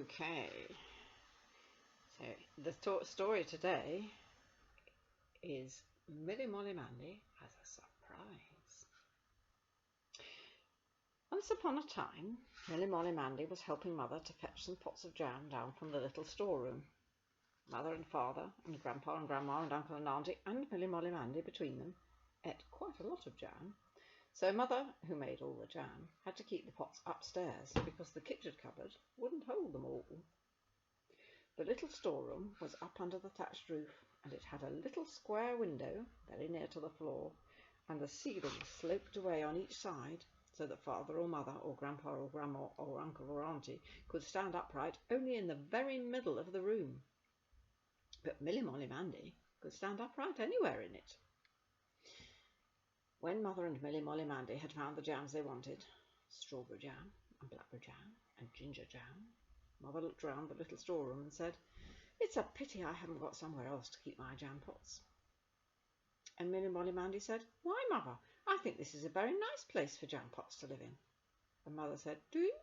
Okay, so the story today is Milly Molly Mandy has a surprise. Once upon a time, Milly Molly Mandy was helping Mother to fetch some pots of jam down from the little storeroom. Mother and Father and Grandpa and Grandma and Uncle and Auntie and Milly Molly Mandy between them ate quite a lot of jam. So Mother, who made all the jam, had to keep the pots upstairs because the kitchen cupboard wouldn't hold them all. The little storeroom was up under the thatched roof, and it had a little square window very near to the floor, and the ceiling sloped away on each side so that Father or Mother or Grandpa or Grandma or Uncle or Auntie could stand upright only in the very middle of the room. But Milly Molly Mandy could stand upright anywhere in it. When Mother and Milly Molly Mandy had found the jams they wanted, strawberry jam and blackberry jam and ginger jam, Mother looked round the little storeroom and said, "It's a pity I haven't got somewhere else to keep my jam pots." And Milly Molly Mandy said, "Why, Mother, I think this is a very nice place for jam pots to live in." And Mother said, "Do you?"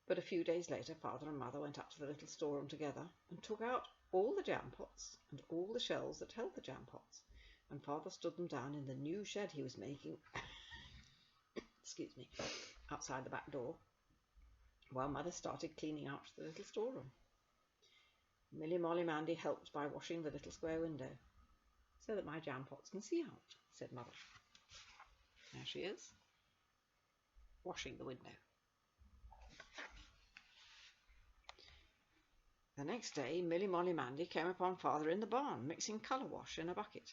But a few days later, Father and Mother went up to the little storeroom together and took out all the jam pots and all the shelves that held the jam pots, and Father stood them down in the new shed he was making excuse me, outside the back door, while Mother started cleaning out the little storeroom. Milly Molly Mandy helped by washing the little square window, so that my jam pots can see out, said Mother. There she is, washing the window. The next day, Milly Molly Mandy came upon Father in the barn, mixing colour wash in a bucket.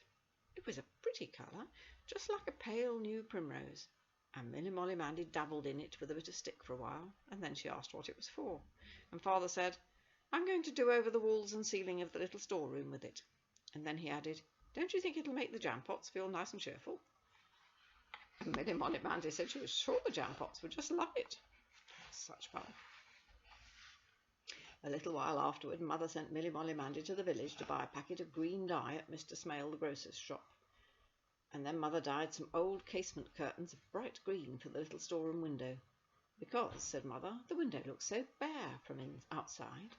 It was a pretty colour, just like a pale new primrose, and Milly Molly Mandy dabbled in it with a bit of stick for a while, and then she asked what it was for. And Father said, "I'm going to do over the walls and ceiling of the little storeroom with it." And then he added, "Don't you think it'll make the jam pots feel nice and cheerful?" And Milly Molly Mandy said she was sure the jam pots would just love it. Such fun. A little while afterward, Mother sent Milly Molly Mandy to the village to buy a packet of green dye at Mr. Smale the grocer's shop. And then Mother dyed some old casement curtains of bright green for the little storeroom window, because, said Mother, the window looked so bare from outside.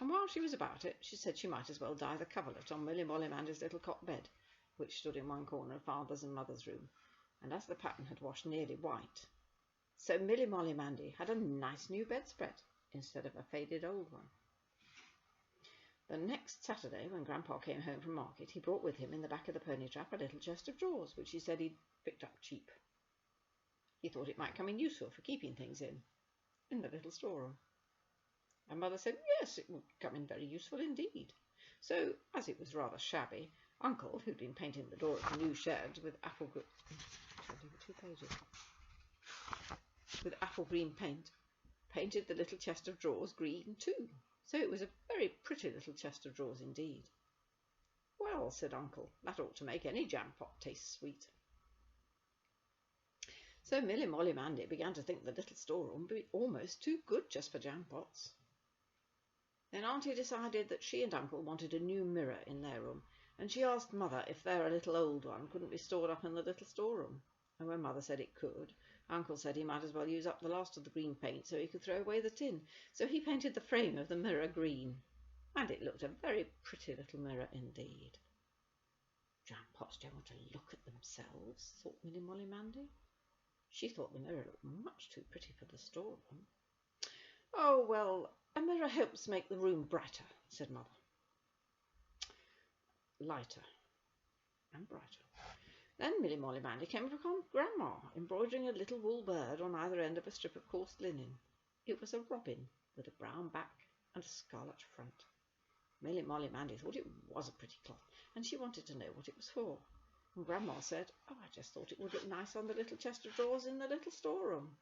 And while she was about it, she said she might as well dye the coverlet on Milly Molly Mandy's little cot bed, which stood in one corner of Father's and Mother's room, and as the pattern had washed nearly white, so Milly Molly Mandy had a nice new bedspread instead of a faded old one. The next Saturday, when Grandpa came home from market, he brought with him in the back of the pony trap a little chest of drawers, which he said he'd picked up cheap. He thought it might come in useful for keeping things in the little storeroom. And Mother said, yes, it would come in very useful indeed. So, as it was rather shabby, Uncle, who'd been painting the door of the new shed with apple green paint, painted the little chest of drawers green too, so it was a very pretty little chest of drawers indeed. Well, said Uncle, that ought to make any jam pot taste sweet. So Milly Molly Mandy began to think the little storeroom would be almost too good just for jam pots. Then Auntie decided that she and Uncle wanted a new mirror in their room, and she asked Mother if their little old one couldn't be stored up in the little storeroom. And when Mother said it could, Uncle said he might as well use up the last of the green paint so he could throw away the tin. So he painted the frame of the mirror green, and it looked a very pretty little mirror indeed. Jam pots don't want to look at themselves, thought Milly Molly Mandy. She thought the mirror looked much too pretty for the storeroom. Oh, well, a mirror helps make the room brighter, said Mother. Lighter and brighter. Then Milly Molly Mandy came upon Grandma, embroidering a little wool bird on either end of a strip of coarse linen. It was a robin with a brown back and a scarlet front. Milly Molly Mandy thought it was a pretty cloth, and she wanted to know what it was for. And Grandma said, "Oh, I just thought it would look nice on the little chest of drawers in the little storeroom."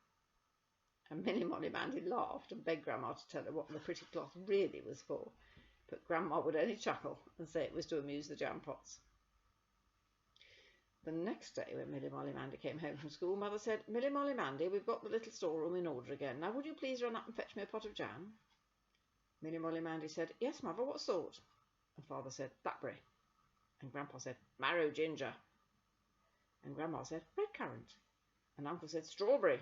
And Milly Molly Mandy laughed and begged Grandma to tell her what the pretty cloth really was for, but Grandma would only chuckle and say it was to amuse the jam pots. The next day, when Milly Molly Mandy came home from school, Mother said, "Milly Molly Mandy, we've got the little storeroom in order again. Now, would you please run up and fetch me a pot of jam?" Milly Molly Mandy said, "Yes, Mother, what sort?" And Father said, "Blackberry." And Grandpa said, "Marrow ginger." And Grandma said, "Red currant." And Uncle said, "Strawberry."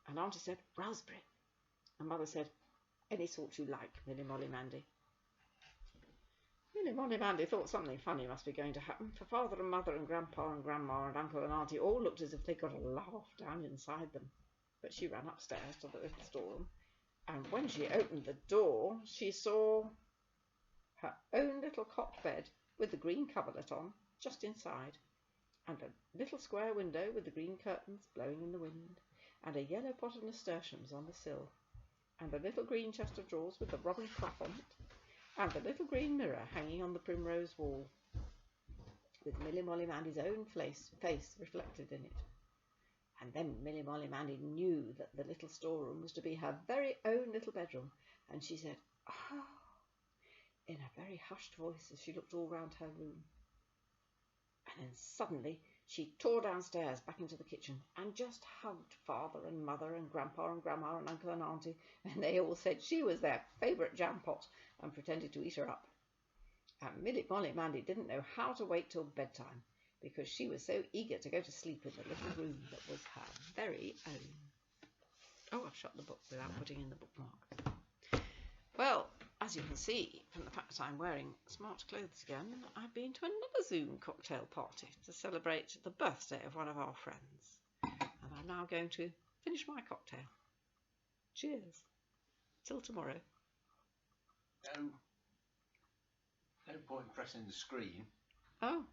And Auntie said, "Raspberry." And Mother said, any sort you like, MillyMollyMandy. MillyMollyMandy thought something funny must be going to happen, for Father and Mother and Grandpa and Grandma and Uncle and Auntie all looked as if they'd got a laugh down inside them. But she ran upstairs to the little storeroom, and when she opened the door, she saw her own little cot bed with the green coverlet on, just inside, and a little square window with the green curtains blowing in the wind, and a yellow pot of nasturtiums on the sill, and a little green chest of drawers with the robin cloth on it, and the little green mirror hanging on the primrose wall, with MillyMollyMandy's own face reflected in it. And then MillyMollyMandy knew that the little storeroom was to be her very own little bedroom, and she said, "Oh," in a very hushed voice as she looked all round her room. And then suddenly she tore downstairs back into the kitchen and just hugged Father and Mother and Grandpa and Grandma and Uncle and Auntie, and they all said she was their favourite jam pot and pretended to eat her up. And MillyMollyMandy didn't know how to wait till bedtime, because she was so eager to go to sleep in the little room that was her very own. Oh, I've shut the book without putting in the bookmark. Well, as you can see from the fact that I'm wearing smart clothes again, I've been to another Zoom cocktail party to celebrate the birthday of one of our friends. And I'm now going to finish my cocktail. Cheers. Till tomorrow. No point pressing the screen. Oh.